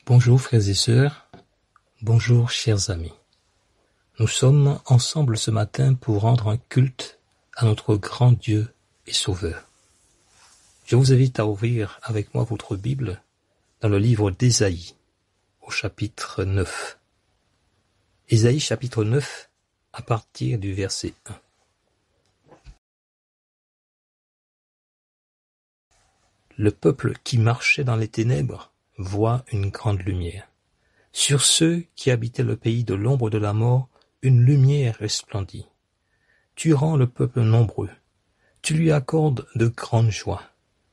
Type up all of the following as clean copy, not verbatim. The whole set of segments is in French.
Bonjour frères et sœurs, bonjour chers amis. Nous sommes ensemble ce matin pour rendre un culte à notre grand Dieu et Sauveur. Je vous invite à ouvrir avec moi votre Bible dans le livre d'Ésaïe, au chapitre 9. Ésaïe chapitre 9, à partir du verset 1. Le peuple qui marchait dans les ténèbres voit une grande lumière. Sur ceux qui habitaient le pays de l'ombre de la mort, une lumière resplendit. Tu rends le peuple nombreux, tu lui accordes de grandes joies.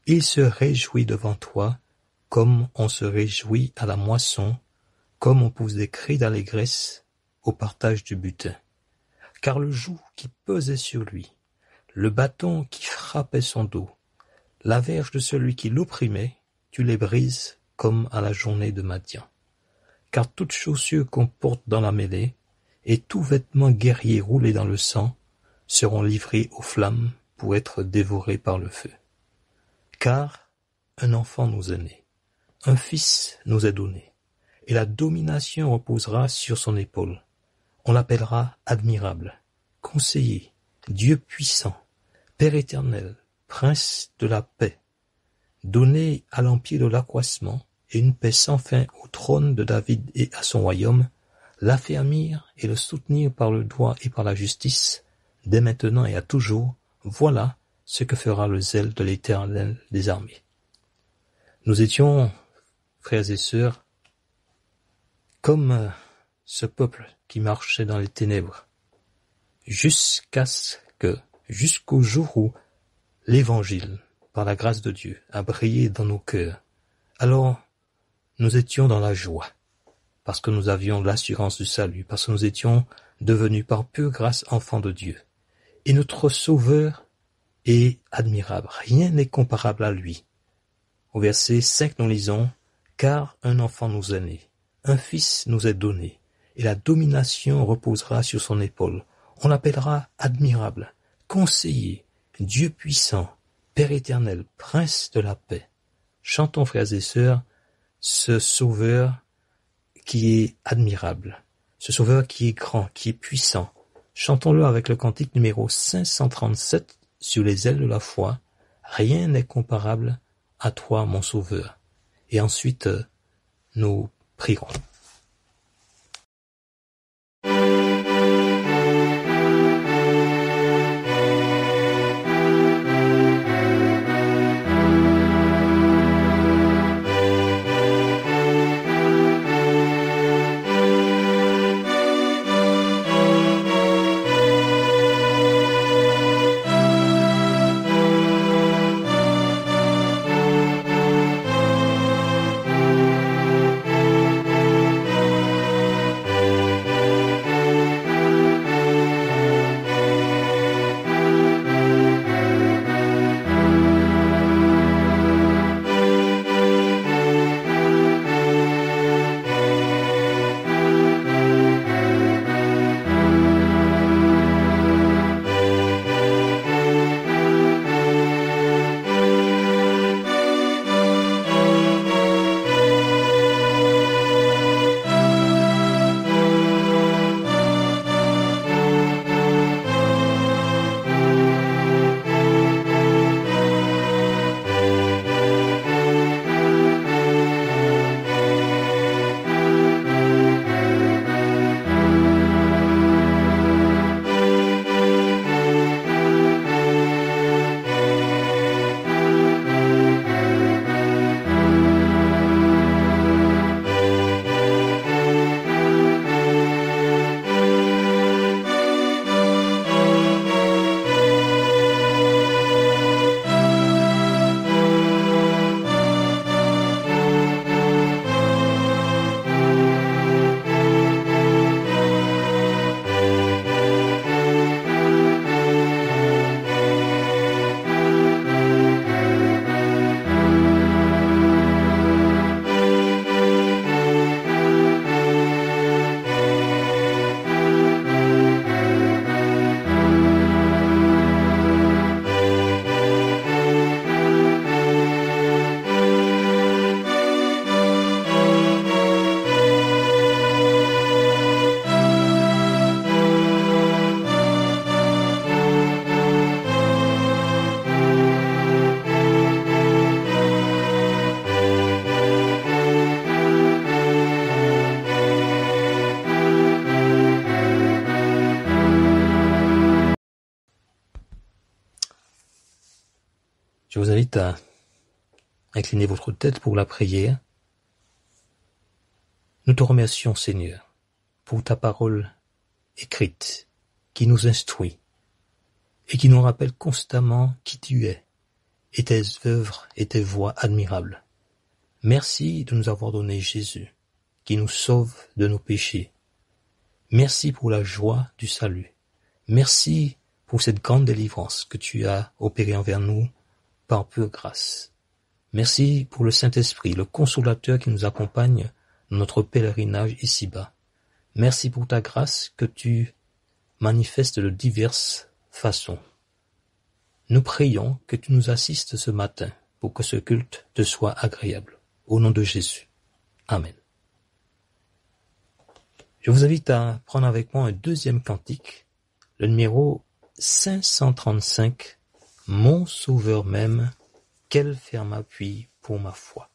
Il se réjouit devant toi, comme on se réjouit à la moisson, comme on pousse des cris d'allégresse au partage du butin. Car le joug qui pesait sur lui, le bâton qui frappait son dos, la verge de celui qui l'opprimait, tu les brises comme à la journée de Madian. Car toute chaussure qu'on porte dans la mêlée, et tout vêtement guerrier roulé dans le sang, seront livrés aux flammes pour être dévorés par le feu. Car un enfant nous est né, un fils nous est donné, et la domination reposera sur son épaule. On l'appellera admirable, conseiller, Dieu puissant, Père éternel, Prince de la paix, donné à l'empire de l'accroissement et une paix sans fin au trône de David et à son royaume, l'affermir et le soutenir par le droit et par la justice, dès maintenant et à toujours, voilà ce que fera le zèle de l'Éternel des armées. Nous étions, frères et sœurs, comme ce peuple qui marchait dans les ténèbres, jusqu'au jour où l'Évangile, par la grâce de Dieu, a brillé dans nos cœurs. Alors, nous étions dans la joie, parce que nous avions l'assurance du salut, parce que nous étions devenus par pure grâce enfants de Dieu. Et notre Sauveur est admirable, rien n'est comparable à lui. Au verset 5, nous lisons « Car un enfant nous est né, un fils nous est donné, et la domination reposera sur son épaule. On l'appellera admirable, conseiller, Dieu puissant, Père éternel, Prince de la paix. » Chantons, frères et sœurs, ce Sauveur qui est admirable, ce Sauveur qui est grand, qui est puissant. Chantons-le avec le cantique numéro 537 sur les ailes de la foi. Rien n'est comparable à toi, mon Sauveur. Et ensuite, nous prierons. Je vous invite à incliner votre tête pour la prière. Nous te remercions, Seigneur, pour ta parole écrite qui nous instruit et qui nous rappelle constamment qui tu es et tes œuvres et tes voies admirables. Merci de nous avoir donné Jésus, qui nous sauve de nos péchés. Merci pour la joie du salut. Merci pour cette grande délivrance que tu as opérée envers nous par pure grâce. Merci pour le Saint-Esprit, le consolateur qui nous accompagne dans notre pèlerinage ici-bas. Merci pour ta grâce que tu manifestes de diverses façons. Nous prions que tu nous assistes ce matin pour que ce culte te soit agréable. Au nom de Jésus. Amen. Je vous invite à prendre avec moi un deuxième cantique, le numéro 535, Mon Sauveur même, quel ferme appui pour ma foi.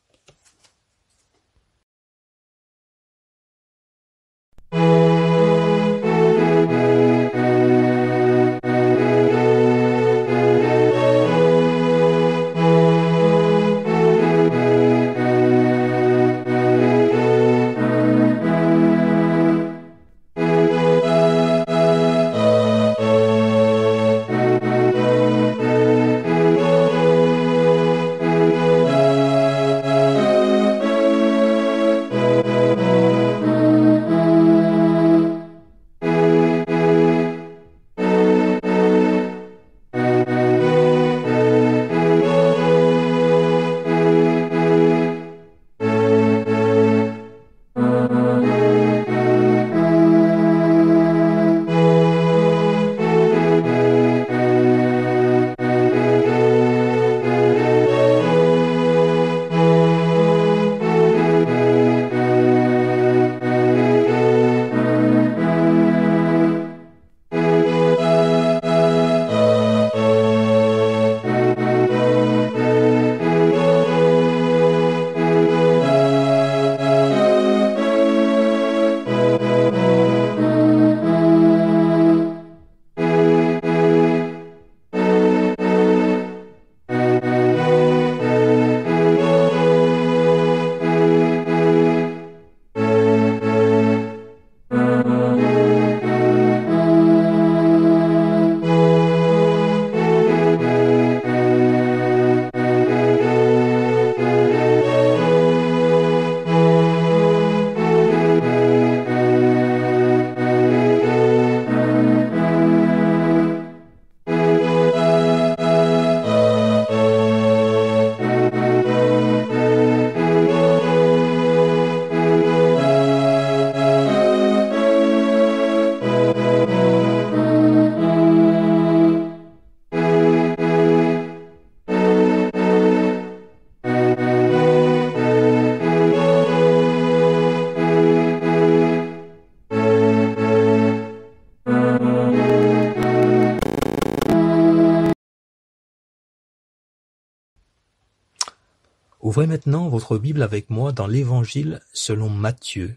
Ouvrez maintenant votre Bible avec moi dans l'Évangile selon Matthieu,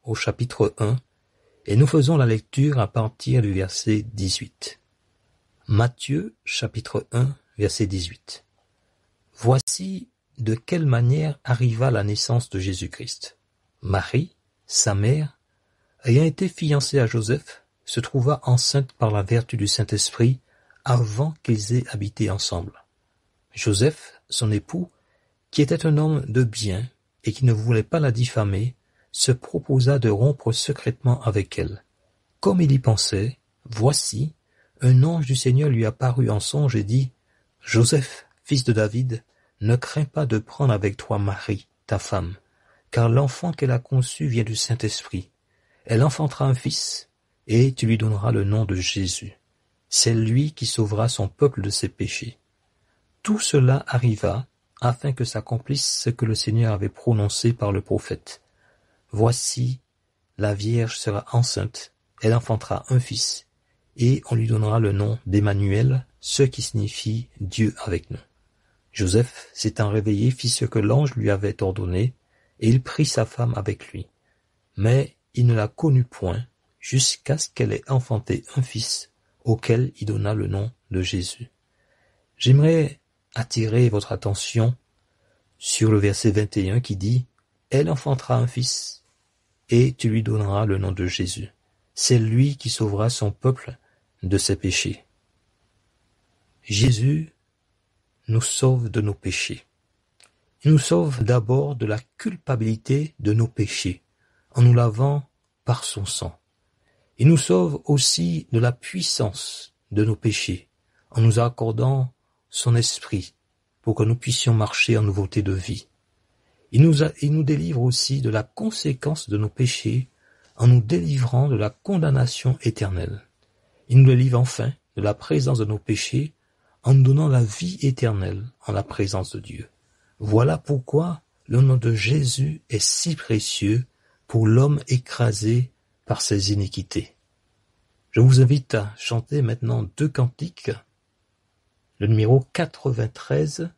au chapitre 1, et nous faisons la lecture à partir du verset 18. Matthieu, chapitre 1, verset 18. Voici de quelle manière arriva la naissance de Jésus-Christ. Marie, sa mère, ayant été fiancée à Joseph, se trouva enceinte par la vertu du Saint-Esprit avant qu'ils aient habité ensemble. Joseph, son époux, qui était un homme de bien et qui ne voulait pas la diffamer, se proposa de rompre secrètement avec elle. Comme il y pensait, voici, un ange du Seigneur lui apparut en songe et dit : « Joseph, fils de David, ne crains pas de prendre avec toi Marie, ta femme, car l'enfant qu'elle a conçu vient du Saint-Esprit. Elle enfantera un fils, et tu lui donneras le nom de Jésus. C'est lui qui sauvera son peuple de ses péchés. » Tout cela arriva afin que s'accomplisse ce que le Seigneur avait prononcé par le prophète. Voici, la Vierge sera enceinte, elle enfantera un fils, et on lui donnera le nom d'Emmanuel, ce qui signifie Dieu avec nous. Joseph, s'étant réveillé, fit ce que l'ange lui avait ordonné, et il prit sa femme avec lui. Mais il ne la connut point, jusqu'à ce qu'elle ait enfanté un fils, auquel il donna le nom de Jésus. J'aimerais attirer votre attention sur le verset 21 qui dit « Elle enfantera un fils, et tu lui donneras le nom de Jésus. C'est lui qui sauvera son peuple de ses péchés. » Jésus nous sauve de nos péchés. Il nous sauve d'abord de la culpabilité de nos péchés, en nous lavant par son sang. Il nous sauve aussi de la puissance de nos péchés, en nous accordant son esprit pour que nous puissions marcher en nouveauté de vie. Il nous délivre aussi de la conséquence de nos péchés, en nous délivrant de la condamnation éternelle. Il nous délivre enfin de la présence de nos péchés, en nous donnant la vie éternelle en la présence de Dieu. Voilà pourquoi le nom de Jésus est si précieux pour l'homme écrasé par ses iniquités. Je vous invite à chanter maintenant 2 cantiques. Le numéro 93,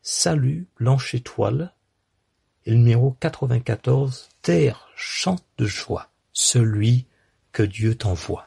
Salut, blanche étoile, et le numéro 94, Terre, chante de joie, celui que Dieu t'envoie.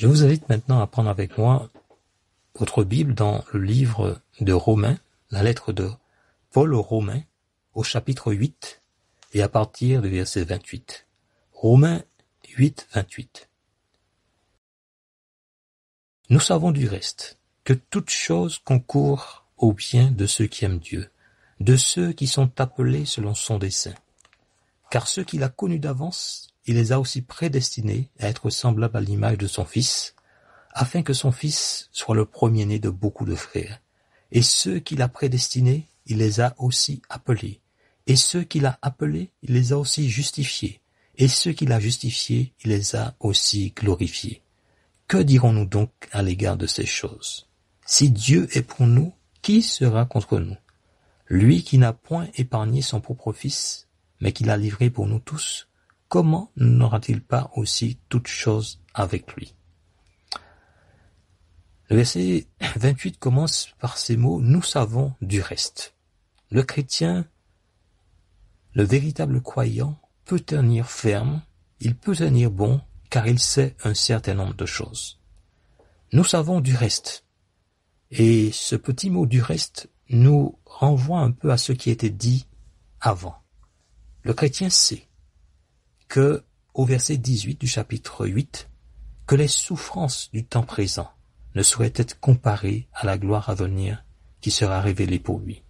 Je vous invite maintenant à prendre avec moi votre Bible dans le livre de Romains, la lettre de Paul aux Romains, au chapitre 8, et à partir du verset 28. Romains 8, 28. Nous savons du reste que toute chose concourt au bien de ceux qui aiment Dieu, de ceux qui sont appelés selon son dessein. Car ceux qu'il a connus d'avance, il les a aussi prédestinés à être semblables à l'image de son Fils, afin que son Fils soit le premier-né de beaucoup de frères. Et ceux qu'il a prédestinés, il les a aussi appelés. Et ceux qu'il a appelés, il les a aussi justifiés. Et ceux qu'il a justifiés, il les a aussi glorifiés. Que dirons-nous donc à l'égard de ces choses? Si Dieu est pour nous, qui sera contre nous? Lui qui n'a point épargné son propre Fils, mais qui l'a livré pour nous tous, comment n'aura-t-il pas aussi toutes choses avec lui? Le verset 28 commence par ces mots « Nous savons du reste ». Le chrétien, le véritable croyant, peut tenir ferme, il peut tenir bon, car il sait un certain nombre de choses. Nous savons du reste. Et ce petit mot du reste nous renvoie un peu à ce qui était dit avant. Le chrétien sait que, au verset 18 du chapitre 8, que les souffrances du temps présent ne sauraient être comparées à la gloire à venir qui sera révélée pour lui.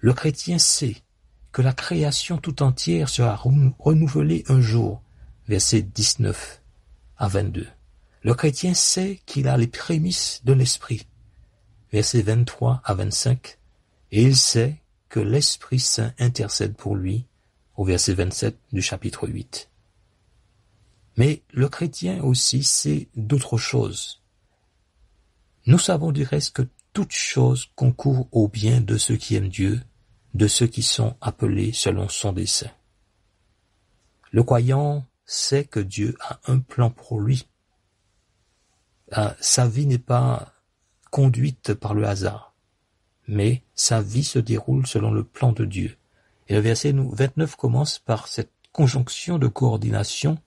Le chrétien sait que la création tout entière sera renouvelée un jour, versets 19 à 22. Le chrétien sait qu'il a les prémices de l'Esprit, versets 23 à 25, et il sait que l'Esprit Saint intercède pour lui, au verset 27 du chapitre 8. Mais le chrétien aussi sait d'autres choses. Nous savons du reste que toute chose concourt au bien de ceux qui aiment Dieu, de ceux qui sont appelés selon son dessein. Le croyant sait que Dieu a un plan pour lui. Sa vie n'est pas conduite par le hasard, mais sa vie se déroule selon le plan de Dieu. Et le verset 29 commence par cette conjonction de coordination,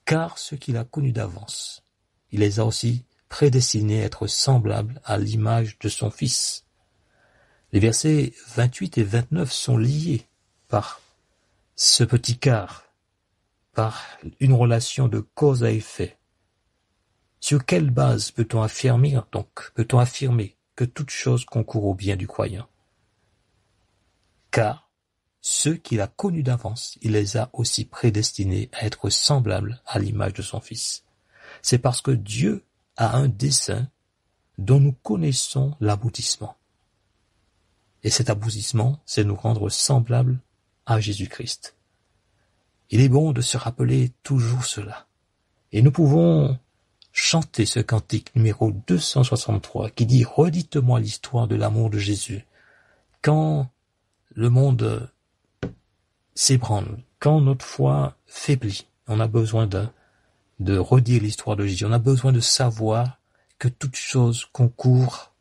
car ceux qu'il a connus d'avance, il les a aussi prédestinés à être semblables à l'image de son Fils. Les versets 28 et 29 sont liés par ce petit quart, par une relation de cause à effet. Sur quelle base peut-on affirmer que toute chose concourt au bien du croyant? Car ceux qu'il a connus d'avance, il les a aussi prédestinés à être semblables à l'image de son Fils. C'est parce que Dieu a un dessein dont nous connaissons l'aboutissement. Et cet aboutissement, c'est nous rendre semblables à Jésus-Christ. Il est bon de se rappeler toujours cela. Et nous pouvons chanter ce cantique numéro 263 qui dit « Redites-moi l'histoire de l'amour de Jésus ». Quand le monde s'ébranle, quand notre foi faiblit, on a besoin de redire l'histoire de Jésus. On a besoin de savoir que toute chose concourt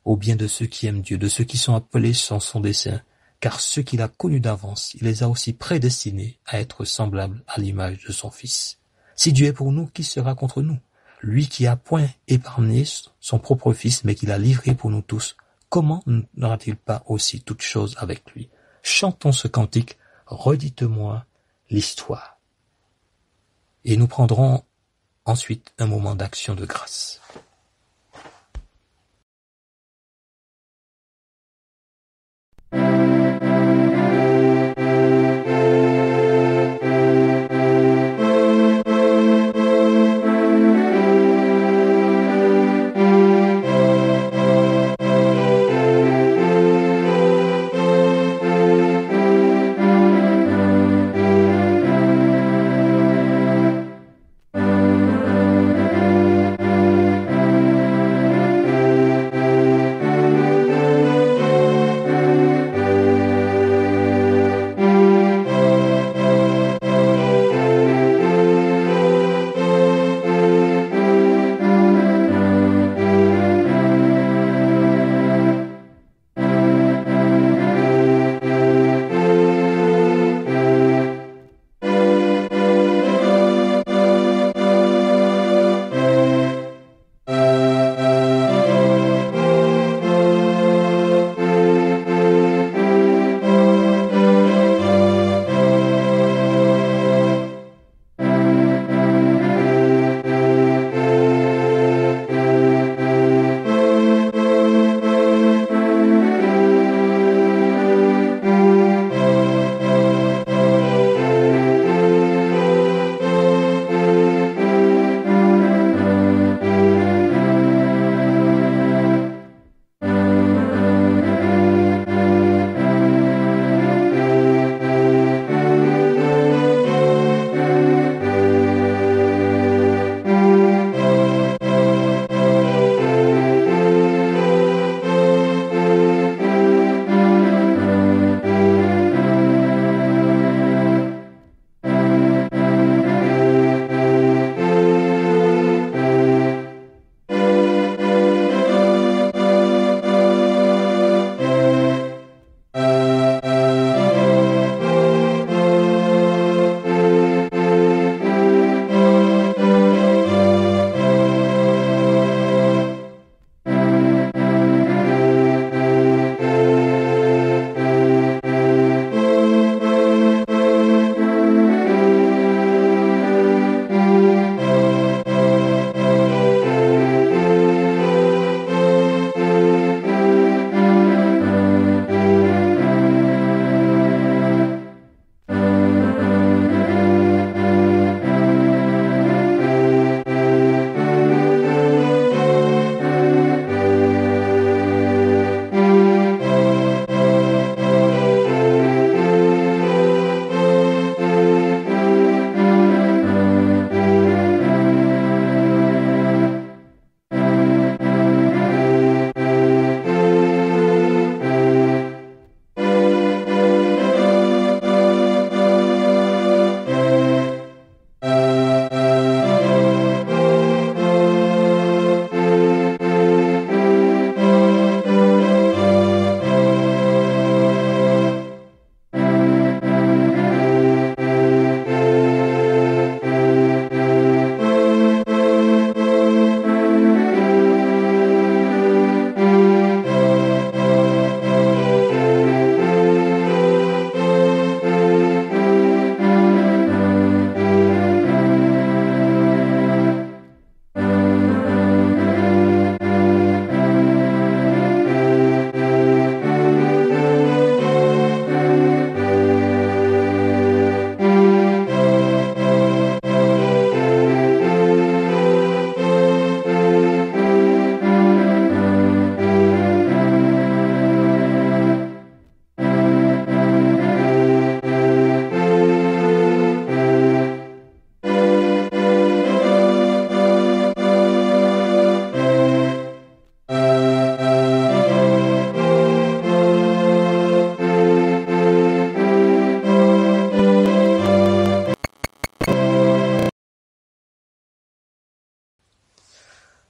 au bien de ceux qui aiment Dieu, de ceux qui sont appelés sans son dessein, car ceux qu'il a connus d'avance, il les a aussi prédestinés à être semblables à l'image de son Fils. Si Dieu est pour nous, qui sera contre nous? Lui qui a point épargné son propre Fils, mais qui l'a livré pour nous tous, comment n'aura-t-il pas aussi toute chose avec lui? Chantons ce cantique, redites-moi l'histoire. Et nous prendrons ensuite un moment d'action de grâce.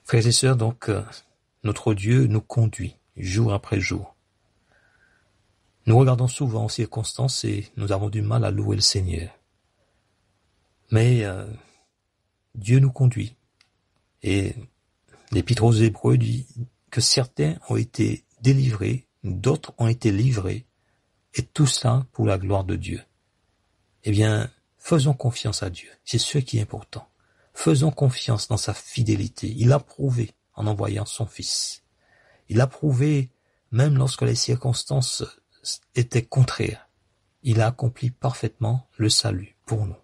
Frères et sœurs, donc, notre Dieu nous conduit jour après jour. Nous regardons souvent aux circonstances et nous avons du mal à louer le Seigneur. Mais Dieu nous conduit. Et l'Épître aux Hébreux dit que certains ont été délivrés, d'autres ont été livrés, et tout ça pour la gloire de Dieu. Eh bien, faisons confiance à Dieu. C'est ce qui est important. Faisons confiance dans sa fidélité. Il a prouvé en envoyant son Fils. Il a prouvé même lorsque les circonstances étaient contraires. Il a accompli parfaitement le salut pour nous.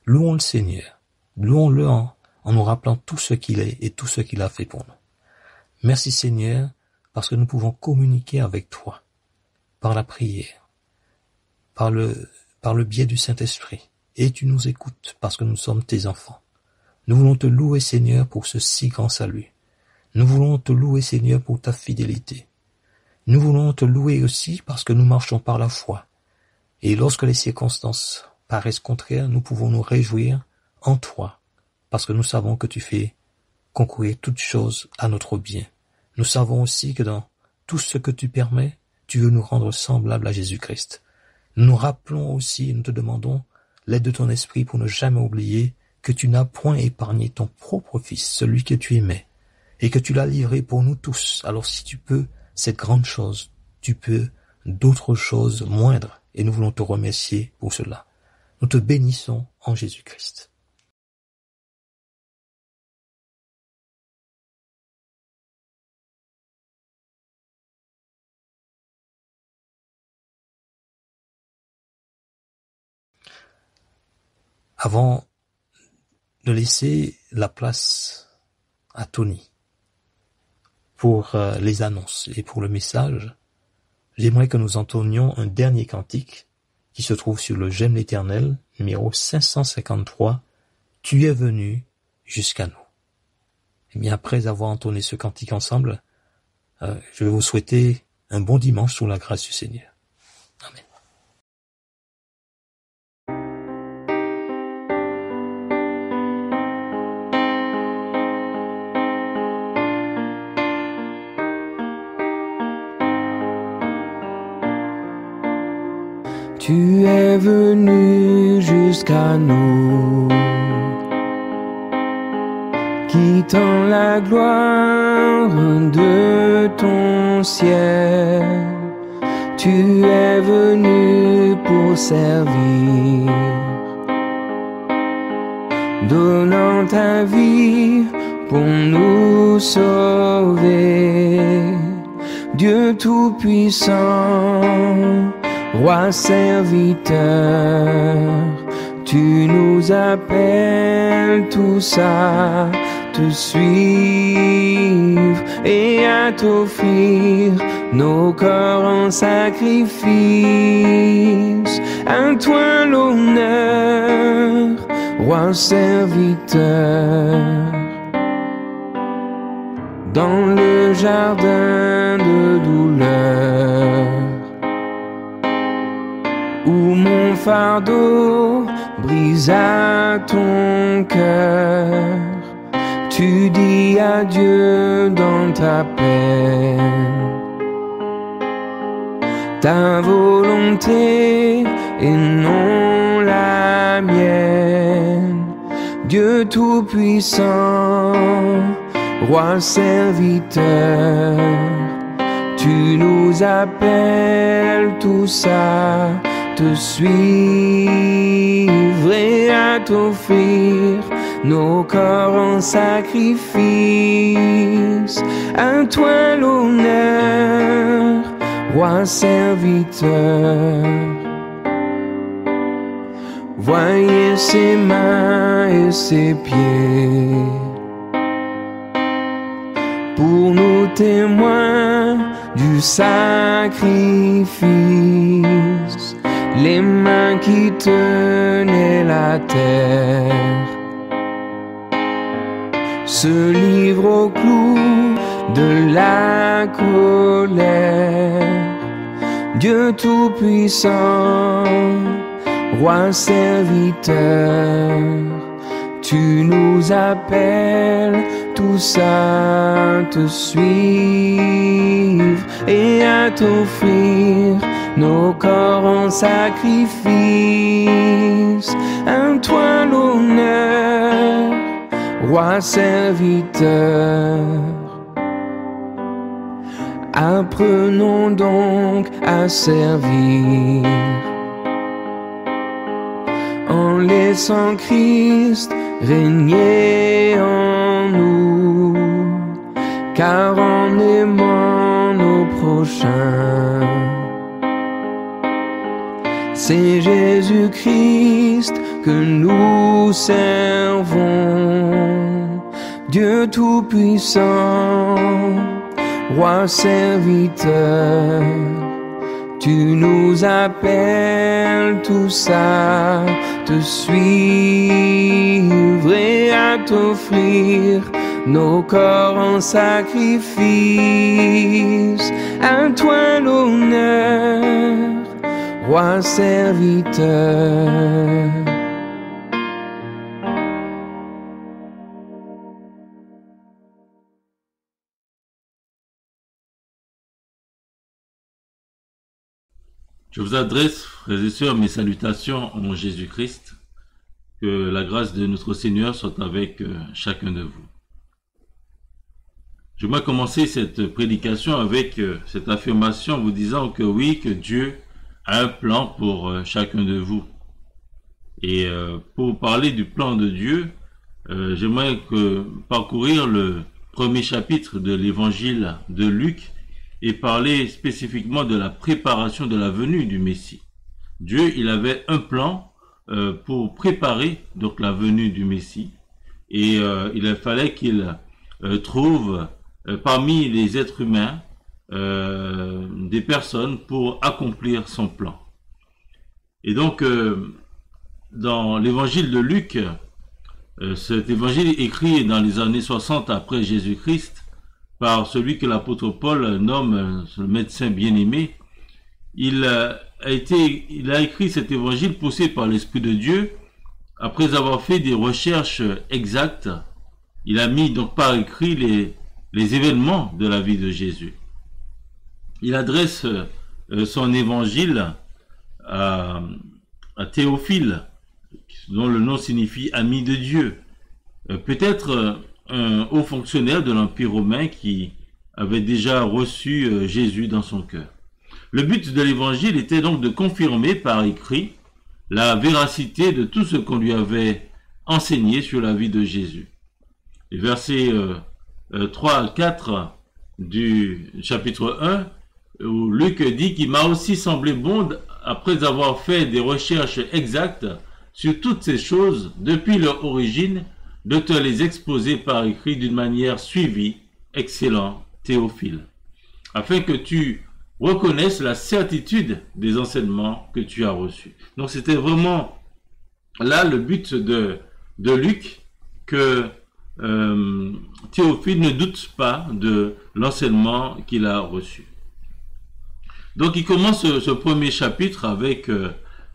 Louons le Seigneur. Louons-le en nous rappelant tout ce qu'il est et tout ce qu'il a fait pour nous. Merci Seigneur, parce que nous pouvons communiquer avec toi par la prière, par le biais du Saint-Esprit. Et tu nous écoutes parce que nous sommes tes enfants. Nous voulons te louer, Seigneur, pour ce si grand salut. Nous voulons te louer, Seigneur, pour ta fidélité. Nous voulons te louer aussi parce que nous marchons par la foi. Et lorsque les circonstances paraissent contraires, nous pouvons nous réjouir en toi, parce que nous savons que tu fais concourir toutes choses à notre bien. Nous savons aussi que dans tout ce que tu permets, tu veux nous rendre semblables à Jésus-Christ. Nous nous rappelons aussi et nous te demandons l'aide de ton esprit pour ne jamais oublier que tu n'as point épargné ton propre Fils, celui que tu aimais, et que tu l'as livré pour nous tous. Alors si tu peux cette grande chose, tu peux d'autres choses moindres, et nous voulons te remercier pour cela. Nous te bénissons en Jésus-Christ. Avant de laisser la place à Tony pour les annonces et pour le message, j'aimerais que nous entonnions un dernier cantique qui se trouve sur le J'aime l'Éternel, numéro 553, « Tu es venu jusqu'à nous ». Et bien après avoir entonné ce cantique ensemble, je vais vous souhaiter un bon dimanche sous la grâce du Seigneur. Amen. Tu es venu jusqu'à nous, quittant la gloire de ton ciel. Tu es venu pour servir, donnant ta vie pour nous sauver. Dieu Tout-Puissant, Roi serviteur, tu nous appelles tous à te suivre et à t'offrir nos corps en sacrifice. À toi l'honneur, Roi serviteur. Dans le jardin de douleur, où mon fardeau brisa ton cœur, tu dis adieu dans ta peine. Ta volonté et non la mienne. Dieu Tout-Puissant, Roi serviteur, tu nous appelles tous à te suivre et à t'offrir nos corps en sacrifice. À toi l'honneur, Roi serviteur. Voyez ses mains et ses pieds, pour nous témoins du sacrifice, les mains qui tenaient la terre se livrent au clou de la colère. Dieu Tout-Puissant, Roi serviteur, tu nous appelles tout ça te suivre et à t'offrir nos corps en sacrifice. À toi l'honneur, roi serviteur. Apprenons donc à servir en laissant Christ régner en nous, car en aimant nos prochains, c'est Jésus-Christ que nous servons. Dieu Tout-Puissant, Roi serviteur, tu nous appelles tous à te suivre et à t'offrir nos corps en sacrifice. À toi l'honneur, Roi serviteur. Je vous adresse, frères et sœurs, mes salutations en Jésus-Christ. Que la grâce de notre Seigneur soit avec chacun de vous. Je vais commencer cette prédication avec cette affirmation en vous disant que oui, que Dieu a un plan pour chacun de vous. Et pour parler du plan de Dieu, j'aimerais parcourir le premier chapitre de l'évangile de Luc et parler spécifiquement de la préparation de la venue du Messie. Dieu, il avait un plan pour préparer donc la venue du Messie, et il fallait qu'il trouve parmi les êtres humains des personnes pour accomplir son plan. Et donc dans l'évangile de Luc, cet évangile est écrit dans les années 60 après Jésus-Christ par celui que l'apôtre Paul nomme le médecin bien-aimé. Il a écrit cet évangile poussé par l'Esprit de Dieu après avoir fait des recherches exactes. Il a mis donc par écrit les événements de la vie de Jésus. Il adresse son évangile à Théophile, dont le nom signifie ami de Dieu. Peut-être un haut fonctionnaire de l'Empire romain qui avait déjà reçu Jésus dans son cœur. Le but de l'évangile était donc de confirmer par écrit la véracité de tout ce qu'on lui avait enseigné sur la vie de Jésus. Les versets 3 à 4 du chapitre 1, où Luc dit qu'il m'a aussi semblé bon, après avoir fait des recherches exactes sur toutes ces choses depuis leur origine, de te les exposer par écrit d'une manière suivie, excellent Théophile, afin que tu reconnaisses la certitude des enseignements que tu as reçus. Donc c'était vraiment là le but de Luc, que Théophile ne doute pas de l'enseignement qu'il a reçu. Donc il commence ce premier chapitre avec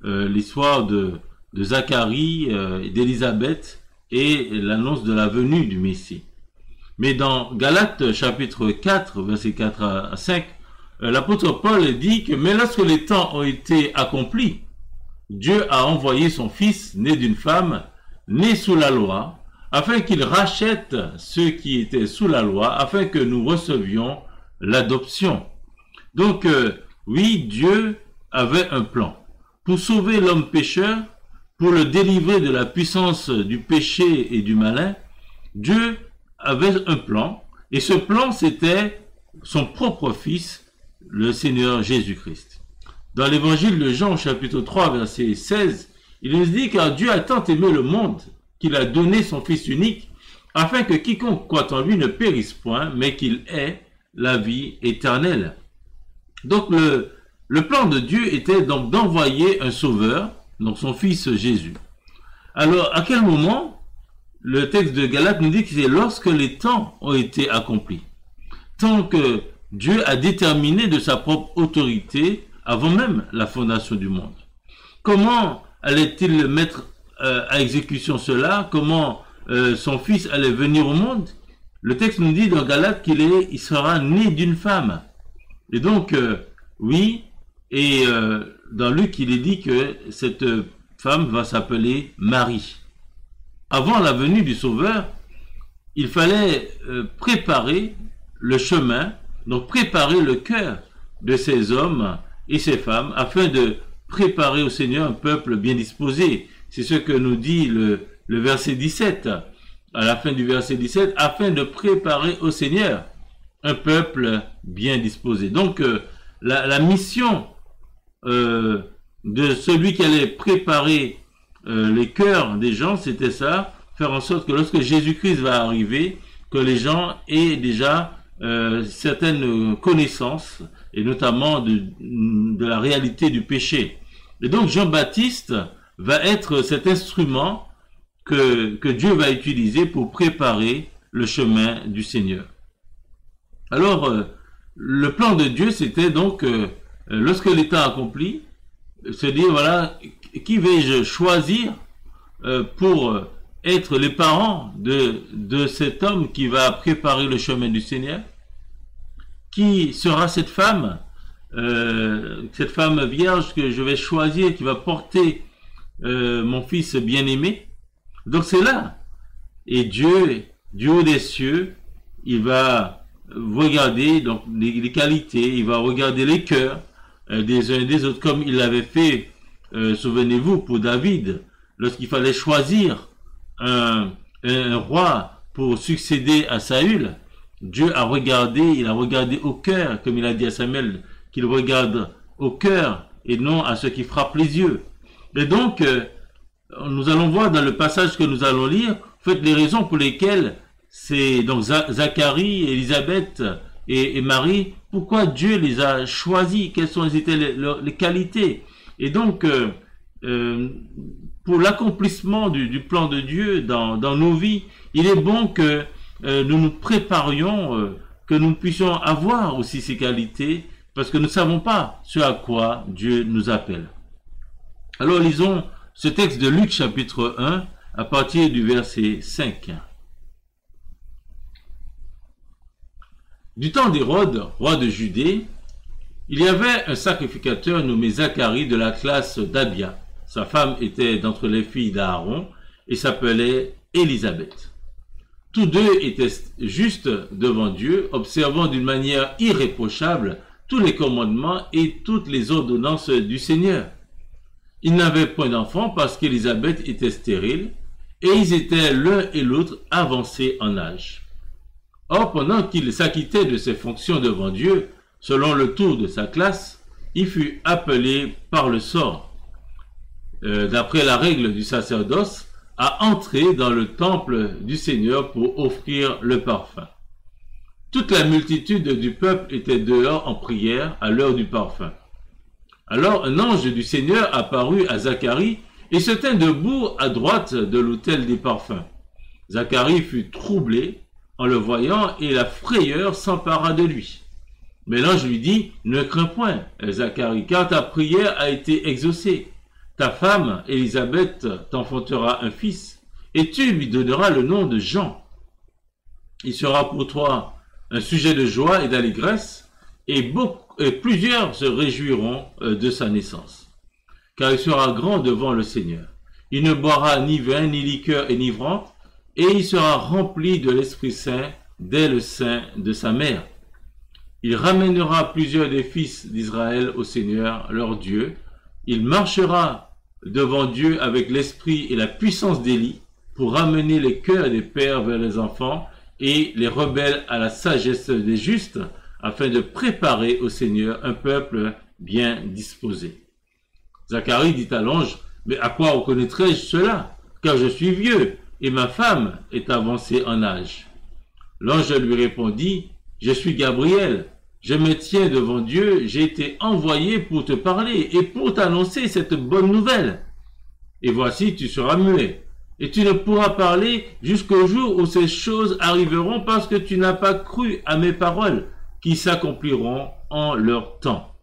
l'histoire de Zacharie et d'Élisabeth et l'annonce de la venue du Messie. Mais dans Galates chapitre 4, versets 4 à 5, l'apôtre Paul dit que mais lorsque les temps ont été accomplis, Dieu a envoyé son Fils, né d'une femme, né sous la loi, afin qu'il rachète ceux qui étaient sous la loi, afin que nous recevions l'adoption. Donc, oui, Dieu avait un plan pour sauver l'homme pécheur, pour le délivrer de la puissance du péché et du malin. Dieu avait un plan, et ce plan, c'était son propre Fils, le Seigneur Jésus-Christ. Dans l'évangile de Jean, chapitre 3, verset 16, il nous dit « Car Dieu a tant aimé le monde qu'il a donné son Fils unique, afin que quiconque croit en lui ne périsse point, mais qu'il ait la vie éternelle. » Donc le plan de Dieu était donc d'envoyer un sauveur, donc son Fils Jésus. Alors, à quel moment? Le texte de Galates nous dit que c'est lorsque les temps ont été accomplis. Tant que Dieu a déterminé de sa propre autorité avant même la fondation du monde. Comment allait-il mettre à exécution cela? Comment son Fils allait venir au monde? Le texte nous dit dans Galates il sera né d'une femme. Et donc, oui, et dans Luc, il est dit que cette femme va s'appeler Marie. Avant la venue du Sauveur, il fallait préparer le chemin, donc préparer le cœur de ces hommes et ces femmes, afin de préparer au Seigneur un peuple bien disposé. C'est ce que nous dit le verset 17, à la fin du verset 17, afin de préparer au Seigneur un peuple bien disposé. Donc, la mission de celui qui allait préparer les cœurs des gens, c'était ça, faire en sorte que lorsque Jésus-Christ va arriver, que les gens aient déjà certaines connaissances, et notamment de la réalité du péché. Et donc Jean-Baptiste va être cet instrument que Dieu va utiliser pour préparer le chemin du Seigneur. Alors, le plan de Dieu, c'était donc, lorsque l'État accompli, se dire, voilà, qui vais-je choisir pour être les parents de cet homme qui va préparer le chemin du Seigneur? Qui sera cette femme vierge que je vais choisir, qui va porter mon fils bien-aimé? Donc c'est là. Et Dieu, du haut des cieux, il va regarder donc les qualités, il va regarder les cœurs des uns et des autres, comme il l'avait fait, souvenez-vous, pour David, lorsqu'il fallait choisir un roi pour succéder à Saül. Dieu a regardé, il a regardé au cœur, comme il a dit à Samuel, qu'il regarde au cœur et non à ce qui frappe les yeux. Et donc, nous allons voir dans le passage que nous allons lire, en fait, les raisons pour lesquelles c'est donc Zacharie, Élisabeth et Marie, pourquoi Dieu les a choisis, quelles étaient les qualités. Et donc, pour l'accomplissement du plan de Dieu dans nos vies, il est bon que nous nous préparions, que nous puissions avoir aussi ces qualités, parce que nous ne savons pas ce à quoi Dieu nous appelle. Alors lisons ce texte de Luc chapitre 1 à partir du verset 5. Du temps d'Hérode, roi de Judée, il y avait un sacrificateur nommé Zacharie de la classe d'Abia. Sa femme était d'entre les filles d'Aaron et s'appelait Élisabeth. Tous deux étaient justes devant Dieu, observant d'une manière irréprochable tous les commandements et toutes les ordonnances du Seigneur. Ils n'avaient point d'enfants parce qu'Élisabeth était stérile, et ils étaient l'un et l'autre avancés en âge. Or, pendant qu'il s'acquittait de ses fonctions devant Dieu, selon le tour de sa classe, il fut appelé par le sort, d'après la règle du sacerdoce, à entrer dans le temple du Seigneur pour offrir le parfum. Toute la multitude du peuple était dehors en prière à l'heure du parfum. Alors un ange du Seigneur apparut à Zacharie et se tint debout à droite de l'autel des parfums. Zacharie fut troublé en le voyant et la frayeur s'empara de lui. Mais l'ange lui dit, « Ne crains point, Zacharie, car ta prière a été exaucée. Ta femme, Élisabeth, t'enfantera un fils, et tu lui donneras le nom de Jean. Il sera pour toi un sujet de joie et d'allégresse, et plusieurs se réjouiront de sa naissance. Car il sera grand devant le Seigneur. Il ne boira ni vin, ni liqueur enivrante, et il sera rempli de l'Esprit Saint dès le sein de sa mère. Il ramènera plusieurs des fils d'Israël au Seigneur, leur Dieu. Il marchera devant Dieu avec l'esprit et la puissance d'Élie pour ramener les cœurs des pères vers les enfants et les rebelles à la sagesse des justes, afin de préparer au Seigneur un peuple bien disposé. Zacharie dit à l'ange, « Mais à quoi reconnaîtrai-je cela? Car je suis vieux, et ma femme est avancée en âge. » L'ange lui répondit, « Je suis Gabriel, je me tiens devant Dieu, j'ai été envoyé pour te parler et pour t'annoncer cette bonne nouvelle. Et voici, tu seras muet, et tu ne pourras parler jusqu'au jour où ces choses arriveront parce que tu n'as pas cru à mes paroles, qui s'accompliront en leur temps. »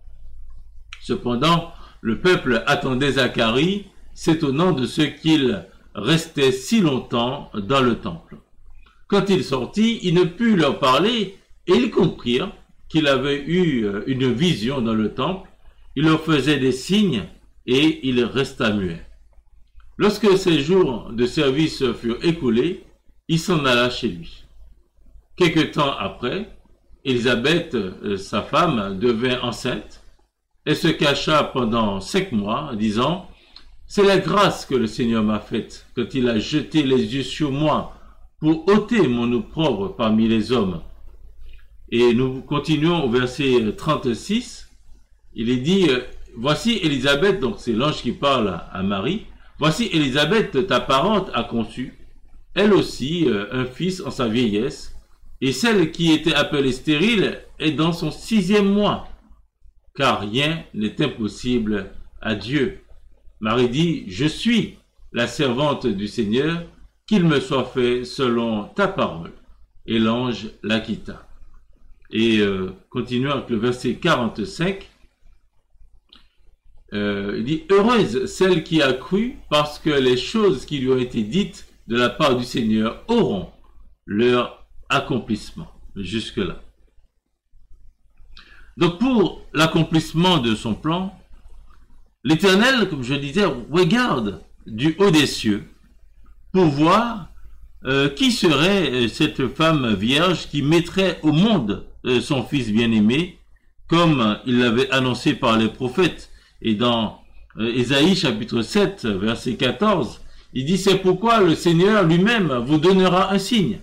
Cependant, le peuple attendait Zacharie, s'étonnant de ce qu'il restait si longtemps dans le temple. Quand il sortit, il ne put leur parler et ils comprirent qu'il avait eu une vision dans le temple. Il leur faisait des signes et il resta muet. Lorsque ses jours de service furent écoulés, il s'en alla chez lui. Quelque temps après, Élisabeth, sa femme, devint enceinte. Elle se cacha pendant 5 mois, disant « C'est la grâce que le Seigneur m'a faite, quand il a jeté les yeux sur moi pour ôter mon opprobre parmi les hommes. » Et nous continuons au verset 36. Il est dit « Voici Élisabeth », donc c'est l'ange qui parle à Marie, « Voici Élisabeth, ta parente, a conçu, elle aussi, un fils en sa vieillesse, et celle qui était appelée stérile est dans son 6e mois, car rien n'est impossible à Dieu. » Marie dit, « Je suis la servante du Seigneur, qu'il me soit fait selon ta parole. » Et l'ange la quitta. Et continuons avec le verset 45. Il dit, « Heureuse celle qui a cru, parce que les choses qui lui ont été dites de la part du Seigneur auront leur accomplissement. » Jusque-là. Donc pour l'accomplissement de son plan, l'Éternel, comme je disais, regarde du haut des cieux pour voir qui serait cette femme vierge qui mettrait au monde son fils bien-aimé, comme il l'avait annoncé par les prophètes. Et dans Ésaïe chapitre 7, verset 14, il dit « C'est pourquoi le Seigneur lui-même vous donnera un signe.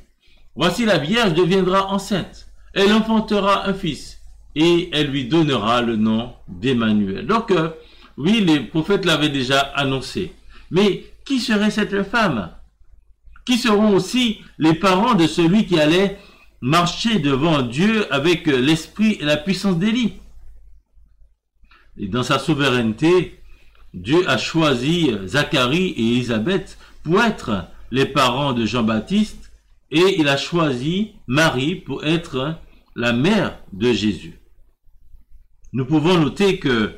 Voici la Vierge deviendra enceinte. Elle enfantera un fils et elle lui donnera le nom d'Emmanuel. » Donc, oui, les prophètes l'avaient déjà annoncé. Mais qui serait cette femme? Qui seront aussi les parents de celui qui allait marcher devant Dieu avec l'esprit et la puissance d'Élie? Et dans sa souveraineté, Dieu a choisi Zacharie et Élisabeth pour être les parents de Jean-Baptiste, et il a choisi Marie pour être la mère de Jésus. Nous pouvons noter que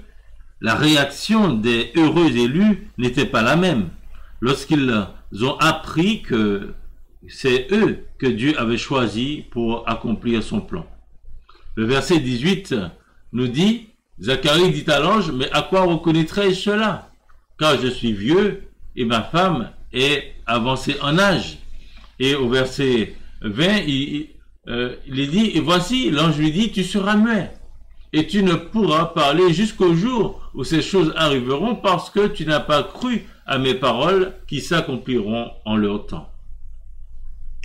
la réaction des heureux élus n'était pas la même lorsqu'ils ont appris que c'est eux que Dieu avait choisi pour accomplir son plan. Le verset 18 nous dit, Zacharie dit à l'ange, « Mais à quoi reconnaîtrai-je cela? Car je suis vieux et ma femme est avancée en âge. » Et au verset 20, il est dit, « Et voici, l'ange lui dit, tu seras muet, et tu ne pourras parler jusqu'au jour où ces choses arriveront, parce que tu n'as pas cru à mes paroles qui s'accompliront en leur temps. »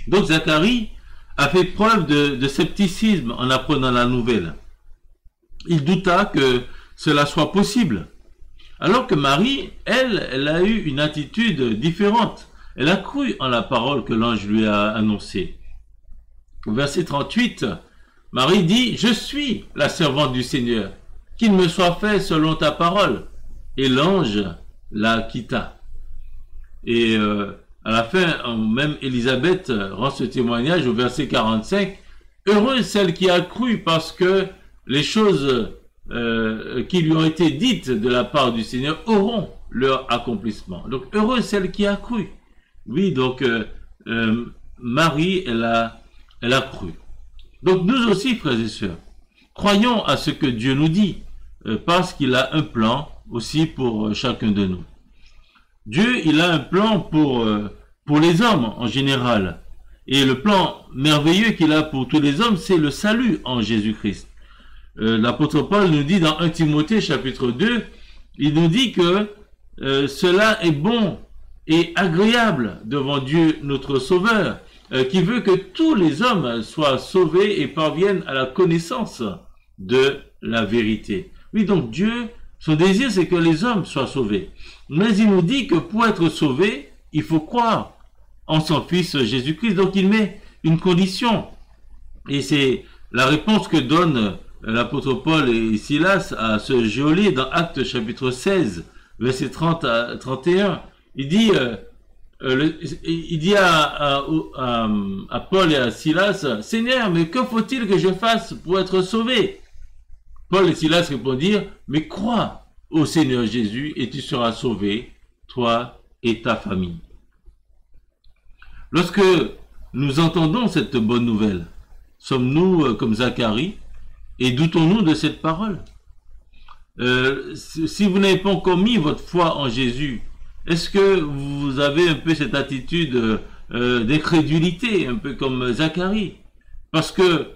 Donc Zacharie a fait preuve de scepticisme en apprenant la nouvelle. Il douta que cela soit possible. Alors que Marie, elle a eu une attitude différente. Elle a cru en la parole que l'ange lui a annoncée. Au verset 38, Marie dit, « Je suis la servante du Seigneur, qu'il me soit fait selon ta parole. » Et l'ange la quitta. Et à la fin, même Élisabeth rend ce témoignage au verset 45, « Heureuse celle qui a cru, parce que les choses qui lui ont été dites de la part du Seigneur auront leur accomplissement. » Donc, heureuse celle qui a cru. Oui, donc, Marie, elle a cru. Donc, nous aussi, frères et sœurs, croyons à ce que Dieu nous dit, parce qu'il a un plan aussi pour chacun de nous. Dieu, il a un plan pour les hommes en général. Et le plan merveilleux qu'il a pour tous les hommes, c'est le salut en Jésus-Christ. L'apôtre Paul nous dit dans 1 Timothée chapitre 2, il nous dit que cela est bon et agréable devant Dieu notre Sauveur, qui veut que tous les hommes soient sauvés et parviennent à la connaissance de la vérité. Oui, donc Dieu, son désir, c'est que les hommes soient sauvés. Mais il nous dit que pour être sauvé, il faut croire en son Fils Jésus-Christ. Donc il met une condition. Et c'est la réponse que donne l'apôtre Paul et Silas à ce geôlier dans Actes chapitre 16, verset 30 à 31. Il dit à Paul et à Silas, « Seigneur, mais que faut-il que je fasse pour être sauvé ?» Paul et Silas répondirent, « Mais crois au Seigneur Jésus et tu seras sauvé, toi et ta famille. » Lorsque nous entendons cette bonne nouvelle? Sommes-nous comme Zacharie et doutons-nous de cette parole? Si vous n'avez pas encore mis votre foi en Jésus, est-ce que vous avez un peu cette attitude d'incrédulité, un peu comme Zacharie? Parce que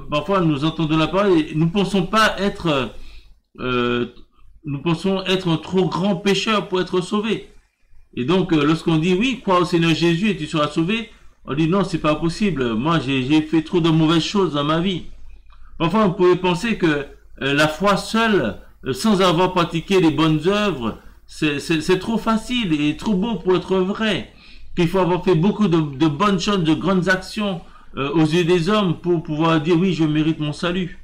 parfois nous entendons la parole et nous pensons être un trop grand pécheur pour être sauvé. Et donc lorsqu'on dit oui, crois au Seigneur Jésus et tu seras sauvé, on dit non, c'est pas possible. Moi, j'ai fait trop de mauvaises choses dans ma vie. Parfois, on pourrait penser que la foi seule, sans avoir pratiqué les bonnes œuvres, c'est trop facile et trop beau pour être vrai. Qu'il faut avoir fait beaucoup de bonnes choses, de grandes actions aux yeux des hommes pour pouvoir dire oui, je mérite mon salut.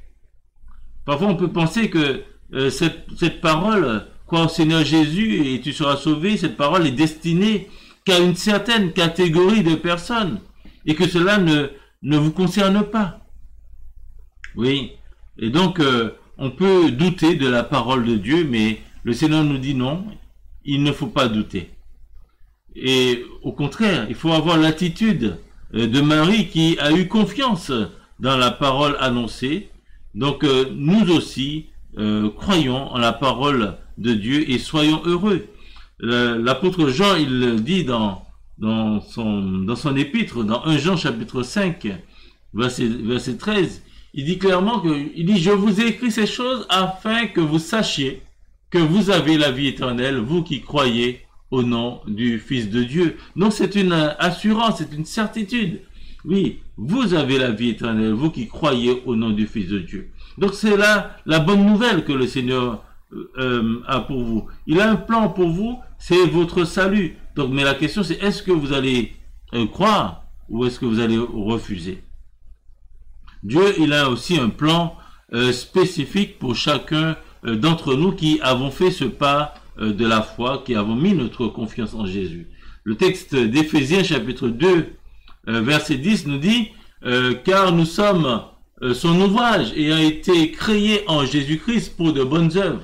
Parfois, on peut penser que cette parole, crois au Seigneur Jésus et tu seras sauvé, cette parole est destinée qu'à une certaine catégorie de personnes et que cela ne vous concerne pas. Oui, et donc on peut douter de la parole de Dieu, mais le Seigneur nous dit non, il ne faut pas douter. Et au contraire, il faut avoir l'attitude de Marie qui a eu confiance dans la parole annoncée. Donc nous aussi croyons en la parole de Dieu et soyons heureux. L'apôtre Jean, il dit dans son épître, dans 1 Jean chapitre 5, verset 13, il dit clairement je vous ai écrit ces choses afin que vous sachiez que vous avez la vie éternelle, vous qui croyez au nom du Fils de Dieu. Donc c'est une assurance, c'est une certitude. Oui, vous avez la vie éternelle, vous qui croyez au nom du Fils de Dieu. Donc c'est là la bonne nouvelle que le Seigneur a pour vous. Il a un plan pour vous, c'est votre salut. Donc, mais la question c'est, est-ce que vous allez croire ou est-ce que vous allez refuser? Dieu, il a aussi un plan spécifique pour chacun d'entre nous qui avons fait ce pas de la foi, qui avons mis notre confiance en Jésus. Le texte d'Éphésiens chapitre 2 verset 10 nous dit car nous sommes son ouvrage ayant été créé en Jésus-Christ pour de bonnes œuvres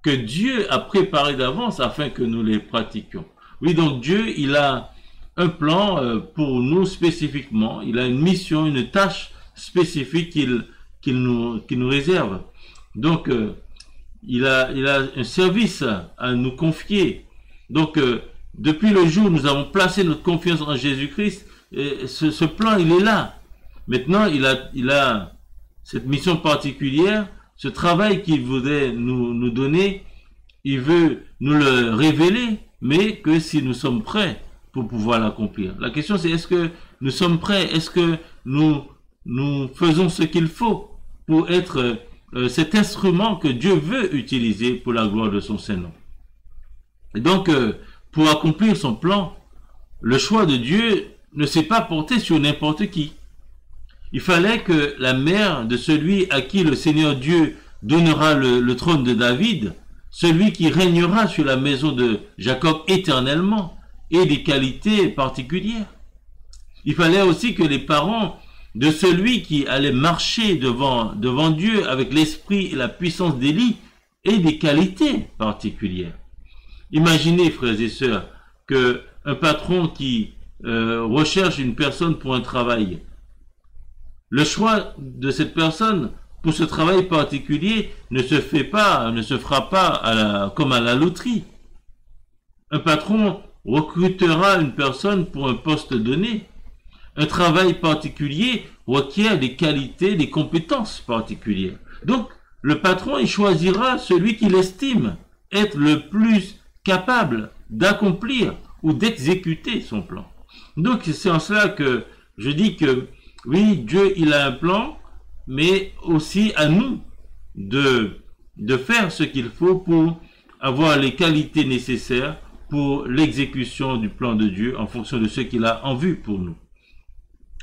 que Dieu a préparées d'avance afin que nous les pratiquions. Oui, donc Dieu, il a un plan pour nous spécifiquement, il a une mission, une tâche spécifique qu'il nous réserve. Donc il a un service à nous confier. Donc depuis le jour où nous avons placé notre confiance en Jésus-Christ, ce plan il est là. Maintenant il a cette mission particulière, ce travail qu'il voudrait nous donner, il veut nous le révéler, mais que si nous sommes prêts pour pouvoir l'accomplir. La question c'est, est-ce que nous sommes prêts? Est-ce que nous faisons ce qu'il faut pour être cet instrument que Dieu veut utiliser pour la gloire de son Saint-Nom? Et donc, pour accomplir son plan, le choix de Dieu ne s'est pas porté sur n'importe qui. Il fallait que la mère de celui à qui le Seigneur Dieu donnera le trône de David, celui qui régnera sur la maison de Jacob éternellement, ait des qualités particulières. Il fallait aussi que les parents de celui qui allait marcher devant Dieu avec l'esprit et la puissance d'Élie aient des qualités particulières. Imaginez, frères et sœurs, qu'un patron qui recherche une personne pour un travail, le choix de cette personne pour ce travail particulier ne se fera pas comme à la loterie. Un patron recrutera une personne pour un poste donné. Un travail particulier requiert des qualités, des compétences particulières. Donc, le patron, il choisira celui qu'il estime être le plus capable d'accomplir ou d'exécuter son plan. Donc, c'est en cela que je dis que oui, Dieu, il a un plan, mais aussi à nous de faire ce qu'il faut pour avoir les qualités nécessaires pour l'exécution du plan de Dieu en fonction de ce qu'il a en vue pour nous.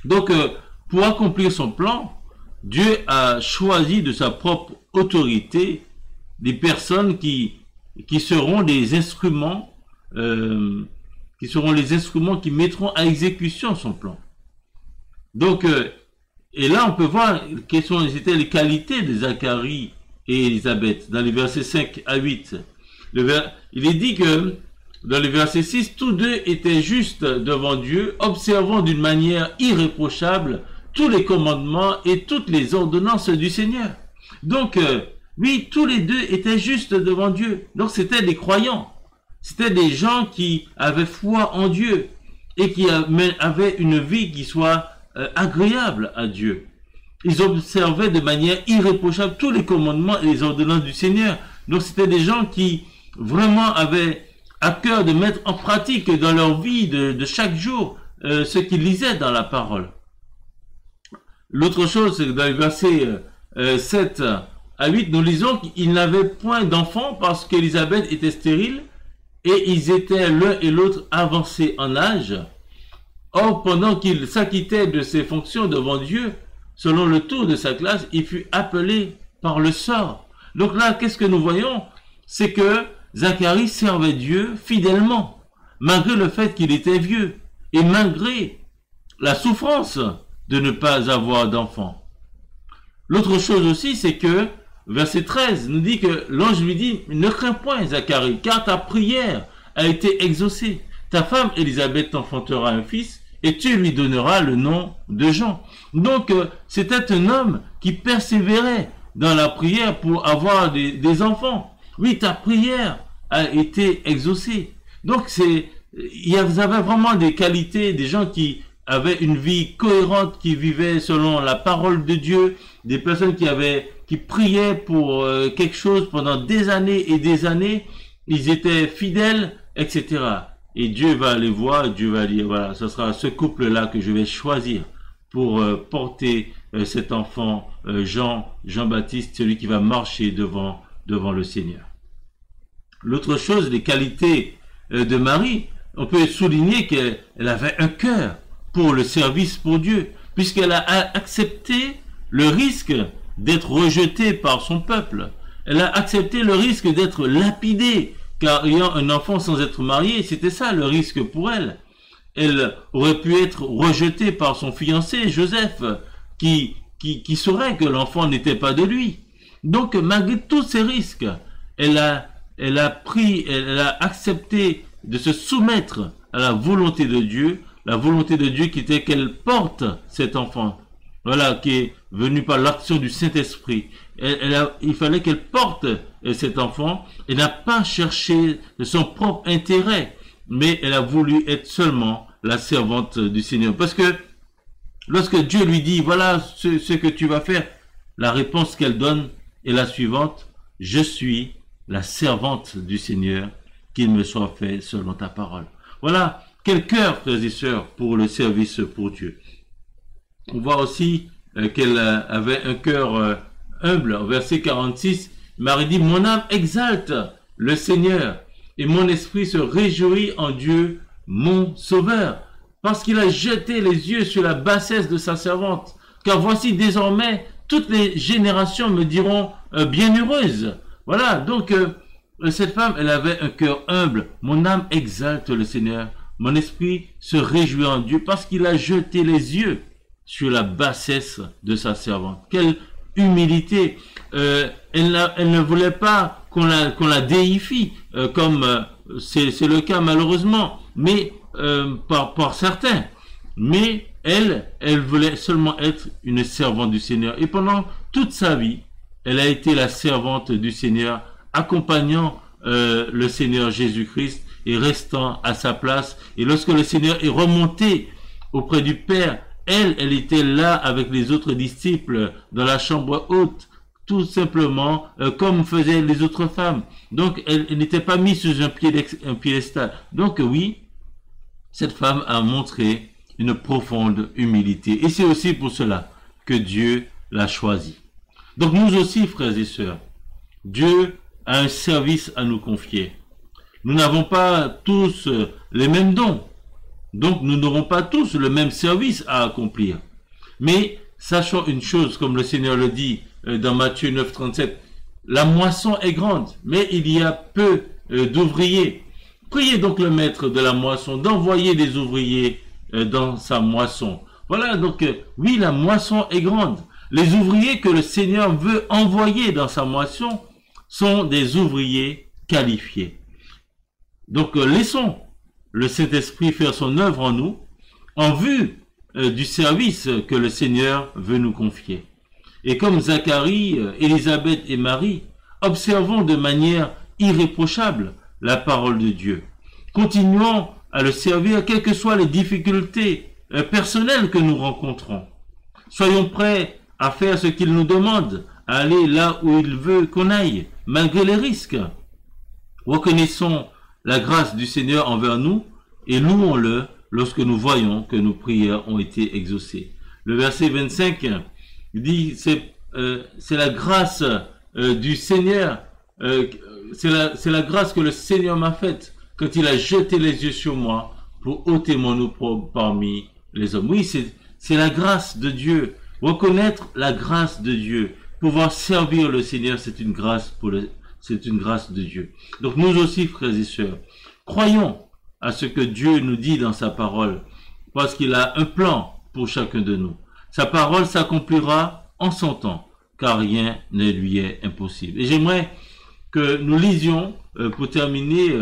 Donc, pour accomplir son plan, Dieu a choisi de sa propre autorité des personnes qui seront des instruments, qui mettront à exécution son plan. Donc, et là, on peut voir quelles étaient les qualités de Zacharie et Élisabeth dans les versets 5 à 8. Il est dit que dans le verset 6, tous deux étaient justes devant Dieu, observant d'une manière irréprochable tous les commandements et toutes les ordonnances du Seigneur. Donc, oui, tous les deux étaient justes devant Dieu. Donc, c'était des croyants. C'était des gens qui avaient foi en Dieu et qui avaient une vie qui soit agréable à Dieu. Ils observaient de manière irréprochable tous les commandements et les ordonnances du Seigneur. Donc, c'était des gens qui vraiment avaient à cœur de mettre en pratique dans leur vie de chaque jour ce qu'ils lisaient dans la parole. L'autre chose, c'est que dans les versets 7 à 8, nous lisons qu'ils n'avaient point d'enfants parce qu'Élisabeth était stérile et ils étaient l'un et l'autre avancés en âge. Or, pendant qu'il s'acquittait de ses fonctions devant Dieu, selon le tour de sa classe, il fut appelé par le sort. Donc là, qu'est-ce que nous voyons? C'est que Zacharie servait Dieu fidèlement, malgré le fait qu'il était vieux, et malgré la souffrance de ne pas avoir d'enfant. L'autre chose aussi, c'est que, verset 13, nous dit que l'ange lui dit, ne crains point, Zacharie, car ta prière a été exaucée. Ta femme Élisabeth t'enfantera un fils, et tu lui donneras le nom de Jean. Donc, c'était un homme qui persévérait dans la prière pour avoir des enfants. Oui, ta prière a été exaucée. Donc, il y avait vraiment des qualités, des gens qui avaient une vie cohérente, qui vivaient selon la parole de Dieu, des personnes qui priaient pour quelque chose pendant des années et des années. Ils étaient fidèles, etc. Et Dieu va les voir, Dieu va dire, voilà, ce sera ce couple-là que je vais choisir pour porter cet enfant, Jean-Baptiste, celui qui va marcher devant le Seigneur. L'autre chose, les qualités de Marie, on peut souligner qu'elle avait un cœur pour le service pour Dieu, puisqu'elle a accepté le risque d'être rejetée par son peuple. Elle a accepté le risque d'être lapidée, car ayant un enfant sans être mariée, c'était ça le risque pour elle. Elle aurait pu être rejetée par son fiancé, Joseph, qui saurait que l'enfant n'était pas de lui. Donc, malgré tous ces risques, elle a accepté de se soumettre à la volonté de Dieu qui était qu'elle porte cet enfant, voilà, qui est venu par l'action du Saint-Esprit. Il fallait qu'elle porte cet enfant. Elle n'a pas cherché de son propre intérêt, mais elle a voulu être seulement la servante du Seigneur. Parce que lorsque Dieu lui dit, voilà ce que tu vas faire, la réponse qu'elle donne est la suivante: je suis la servante du Seigneur, qu'il me soit fait selon ta parole. Voilà, quel cœur, frères et sœurs, pour le service pour Dieu. On voit aussi qu'elle avait un cœur humble. Au verset 46, Marie dit, mon âme exalte le Seigneur, et mon esprit se réjouit en Dieu, mon Sauveur, parce qu'il a jeté les yeux sur la bassesse de sa servante. Car voici désormais, toutes les générations me diront bienheureuse. Voilà, donc cette femme, elle avait un cœur humble. Mon âme exalte le Seigneur. Mon esprit se réjouit en Dieu parce qu'il a jeté les yeux sur la bassesse de sa servante. Quelle humilité. Elle ne voulait pas qu'on la déifie, comme c'est le cas malheureusement, mais par certains. Mais elle voulait seulement être une servante du Seigneur. Et pendant toute sa vie, elle a été la servante du Seigneur, accompagnant le Seigneur Jésus-Christ et restant à sa place. Et lorsque le Seigneur est remonté auprès du Père, elle était là avec les autres disciples dans la chambre haute, tout simplement comme faisaient les autres femmes. Donc elle n'était pas mise sur un piédestal. Donc oui, cette femme a montré une profonde humilité. Et c'est aussi pour cela que Dieu l'a choisie. Donc nous aussi, frères et sœurs, Dieu a un service à nous confier. Nous n'avons pas tous les mêmes dons. Donc nous n'aurons pas tous le même service à accomplir. Mais sachons une chose, comme le Seigneur le dit dans Matthieu 9, 37, la moisson est grande, mais il y a peu d'ouvriers. Priez donc le maître de la moisson d'envoyer des ouvriers dans sa moisson. Voilà, donc oui, la moisson est grande. Les ouvriers que le Seigneur veut envoyer dans sa moisson sont des ouvriers qualifiés. Donc laissons le Saint-Esprit faire son œuvre en nous en vue du service que le Seigneur veut nous confier. Et comme Zacharie, Élisabeth et Marie, observons de manière irréprochable la parole de Dieu. Continuons à le servir quelles que soient les difficultés personnelles que nous rencontrons. Soyons prêts à faire ce qu'il nous demande, à aller là où il veut qu'on aille, malgré les risques. Reconnaissons la grâce du Seigneur envers nous et louons-le lorsque nous voyons que nos prières ont été exaucées. Le verset 25 dit, c'est la grâce du Seigneur, c'est la grâce que le Seigneur m'a faite quand il a jeté les yeux sur moi pour ôter mon opprobre parmi les hommes. Oui, c'est la grâce de Dieu. Reconnaître la grâce de Dieu, pouvoir servir le Seigneur, c'est une grâce de Dieu. Donc nous aussi, frères et sœurs, croyons à ce que Dieu nous dit dans sa parole, parce qu'il a un plan pour chacun de nous. Sa parole s'accomplira en son temps, car rien ne lui est impossible. Et j'aimerais que nous lisions, pour terminer,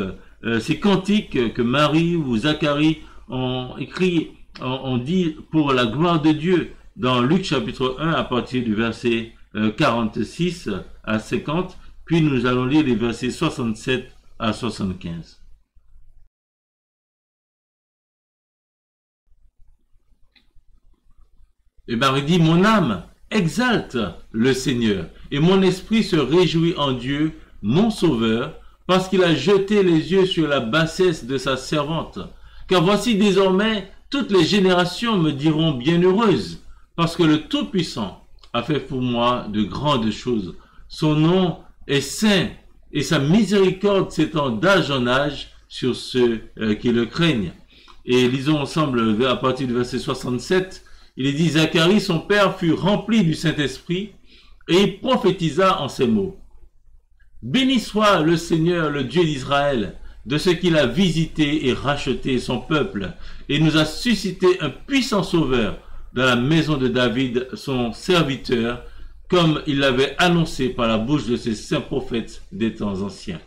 ces cantiques que Marie ou Zacharie ont écrit, ont dit pour la gloire de Dieu, dans Luc chapitre 1 à partir du verset 46 à 50, puis nous allons lire les versets 67 à 75. Et Marie dit, mon âme exalte le Seigneur, et mon esprit se réjouit en Dieu, mon Sauveur, parce qu'il a jeté les yeux sur la bassesse de sa servante. Car voici désormais, toutes les générations me diront bienheureuse, parce que le Tout-Puissant a fait pour moi de grandes choses. Son nom est saint, et sa miséricorde s'étend d'âge en âge sur ceux qui le craignent. Et lisons ensemble à partir du verset 67, il est dit, Zacharie, son père, fut rempli du Saint-Esprit, et il prophétisa en ces mots. Béni soit le Seigneur, le Dieu d'Israël, de ce qu'il a visité et racheté son peuple, et nous a suscité un puissant sauveur dans la maison de David, son serviteur, comme il l'avait annoncé par la bouche de ses saints prophètes des temps anciens.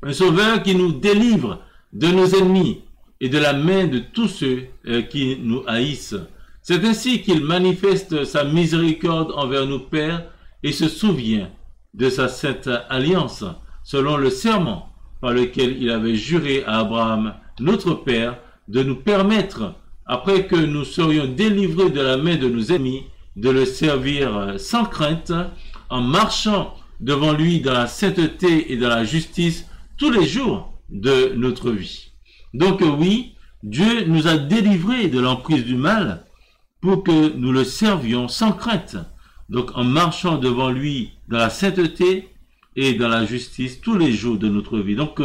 Un sauveur qui nous délivre de nos ennemis et de la main de tous ceux qui nous haïssent. C'est ainsi qu'il manifeste sa miséricorde envers nos pères et se souvient de sa sainte alliance, selon le serment par lequel il avait juré à Abraham, notre père, de nous permettre, après que nous serions délivrés de la main de nos ennemis, de le servir sans crainte, en marchant devant lui dans la sainteté et dans la justice tous les jours de notre vie. Donc oui, Dieu nous a délivrés de l'emprise du mal pour que nous le servions sans crainte. Donc en marchant devant lui dans la sainteté et dans la justice tous les jours de notre vie. Donc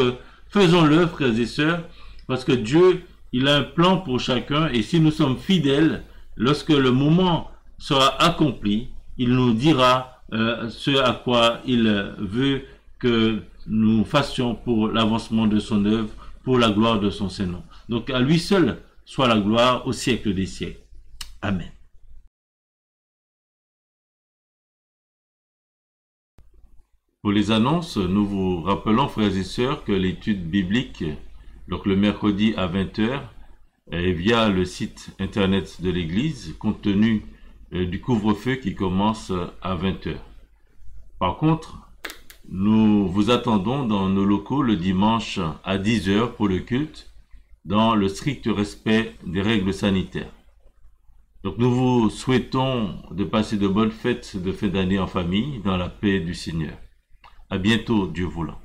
faisons-le, frères et sœurs, parce que Dieu, il a un plan pour chacun, et si nous sommes fidèles, lorsque le moment sera accompli, il nous dira ce à quoi il veut que nous fassions pour l'avancement de son œuvre, pour la gloire de son Saint-Nom. Donc à lui seul soit la gloire au siècle des siècles. Amen. Pour les annonces, nous vous rappelons, frères et sœurs, que l'étude biblique, donc le mercredi à 20h, est via le site internet de l'Église, compte tenu du couvre-feu qui commence à 20h. Par contre, nous vous attendons dans nos locaux le dimanche à 10h pour le culte, dans le strict respect des règles sanitaires. Donc nous vous souhaitons de passer de bonnes fêtes de fin d'année en famille, dans la paix du Seigneur. À bientôt, Dieu voulant.